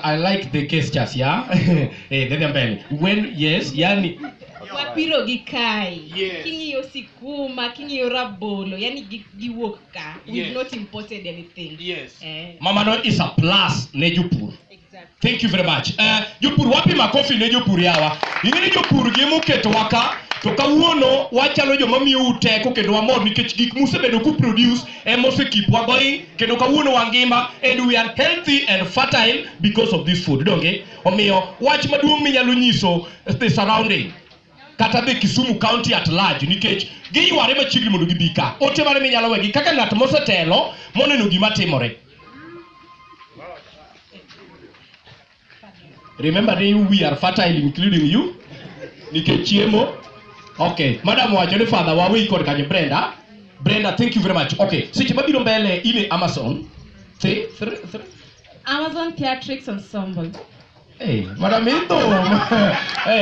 I like the gestures, yeah? When, yes, yani... Wapiro gikai. Yes. Kingiyo sikuma, kingiyo rabolo. Yani giwok ka. We've Yes. not imported anything. Yes. Mama no is a plus ne jopur. Exactly. Thank you very much. Jopur wapi makofi ne jopur yawa. Ingini jopur gi moketo waka to kawuono wachalo joma miyo uteko kendo wamor nikech gik musebedo ku produce mosekipwa goi kendo kawuono wangima and we are healthy and fertile because of this food. Donge omiyo wach maduong' minyalo nyiso the surrounding kata the Kisumu County at large nikech giyware machiegni mondo gibi ka. Ote mane minyalo wegi kaka ng'at mosetelo moneno gima timore. Remember we are fertile including you. Nikech chiemo. Okay, Madam Wajone Father wawi kod kanyo Brenda. Brenda, thank you very much. Okay, seche mabiro mbele ine Amazon. Amazon Theatrics Ensemble. Hey, Madam Ito. Hey.